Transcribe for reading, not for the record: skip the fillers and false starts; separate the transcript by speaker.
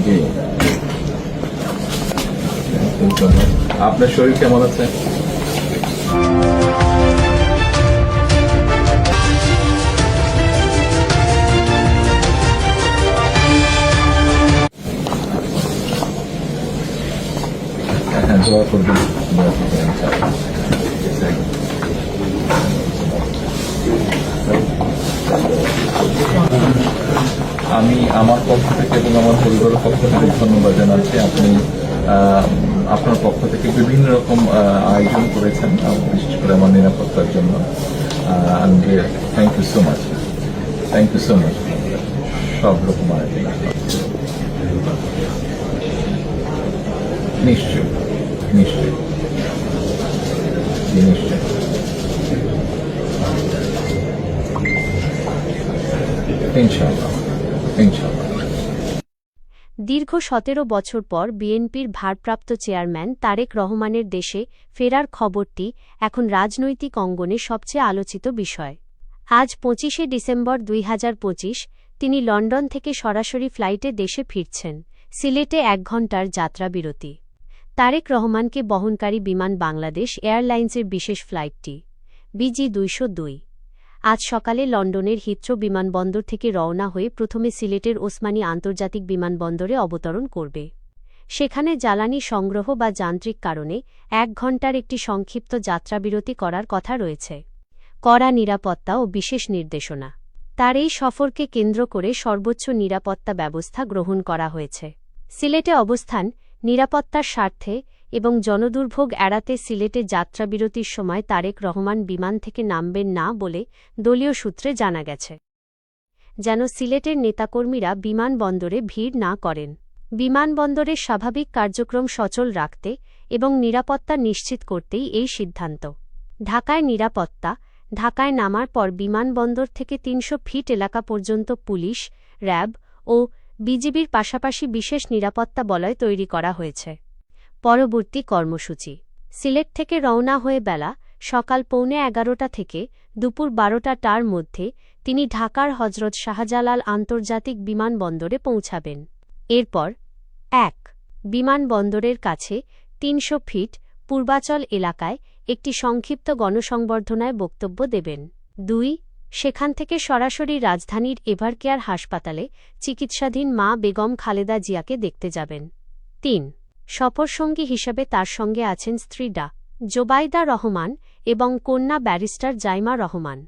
Speaker 1: জি, আপনার শরীর কেমন আছে? হ্যাঁ, দোয়া করবেন, দোয়া করবেন ইনশাআল্লাহ। আমি আমার পক্ষ থেকে এবং আমার পরিবারের পক্ষ থেকে ধন্যবাদ জানাচ্ছি। আপনি আপনার পক্ষ থেকে বিভিন্ন রকম আয়োজন করেছেন, বিশেষ করে আমার নিরাপত্তার জন্য। Thank you so much, thank you so much. সব রকম আয়োজন নিশ্চয় নিশ্চয় নিশ্চয়। ইনশাআল্লাহ ইনশাআল্লাহ।
Speaker 2: দীর্ঘ ১৭ বছর পর বিএনপির ভারপ্রাপ্ত চেয়ারম্যান তারেক রহমানের দেশে ফেরার খবরটি এখন রাজনৈতিক অঙ্গনে সবচেয়ে আলোচিত বিষয়। আজ ২৫শে ডিসেম্বর ২০২৫ তিনি লন্ডন থেকে সরাসরি ফ্লাইটে দেশে ফিরছেন। সিলেটে ১ ঘণ্টার যাত্রাবিরতি। তারেক রহমানকে বহনকারী বিমান বাংলাদেশ এয়ারলাইন্সের বিশেষ ফ্লাইটটি BG-202 আজ সকালে লন্ডনের হিথ্রো বিমানবন্দর থেকে রওনা হয়ে প্রথমে সিলেটের ওসমানী আন্তর্জাতিক বিমানবন্দরে অবতরণ করবে। সেখানে জ্বালানি সংগ্রহ বা যান্ত্রিক কারণে ১ ঘণ্টার একটি সংক্ষিপ্ত যাত্রাবিরতি করার কথা রয়েছে। কড়া নিরাপত্তা ও বিশেষ নির্দেশনা। তার এই সফরকে কেন্দ্র করে সর্বোচ্চ নিরাপত্তা ব্যবস্থা গ্রহণ করা হয়েছে। সিলেটে অবস্থান, নিরাপত্তার স্বার্থে এবং জনদুর্ভোগ এড়াতে সিলেটে যাত্রাবিরতির সময় তারেক রহমান বিমান থেকে নামবেন না বলে দলীয় সূত্রে জানা গেছে, যেন সিলেটের নেতাকর্মীরা বিমানবন্দরে ভিড় না করেন। বিমানবন্দরের স্বাভাবিক কার্যক্রম সচল রাখতে এবং নিরাপত্তা নিশ্চিত করতেই এই সিদ্ধান্ত। ঢাকায় নিরাপত্তা। ঢাকায় নামার পর বিমানবন্দর থেকে ৩০০ ফিট এলাকা পর্যন্ত পুলিশ, র্যাব ও বিজিবির পাশাপাশি বিশেষ নিরাপত্তা বলয় তৈরি করা হয়েছে। পরবর্তী কর্মসূচি। সিলেট থেকে রওনা হয়ে বেলা সকাল 11:15 থেকে দুপুর 12টার মধ্যে তিনি ঢাকার হজরত শাহজালাল আন্তর্জাতিক বিমানবন্দরে পৌঁছাবেন। এরপর ১. বিমানবন্দরের কাছে ৩০০ ফিট পূর্বাচল এলাকায় একটি সংক্ষিপ্ত গণসংবর্ধনায় বক্তব্য দেবেন। ২. সেখান থেকে সরাসরি রাজধানীর এভারকেয়ার হাসপাতালে চিকিৎসাধীন মা বেগম খালেদা জিয়াকে দেখতে যাবেন। ৩. সফরসঙ্গী হিসেবে তার সঙ্গে আছেন স্ত্রী ডা. জোবাইদা রহমান এবং কন্যা ব্যারিস্টার জাইমা রহমান।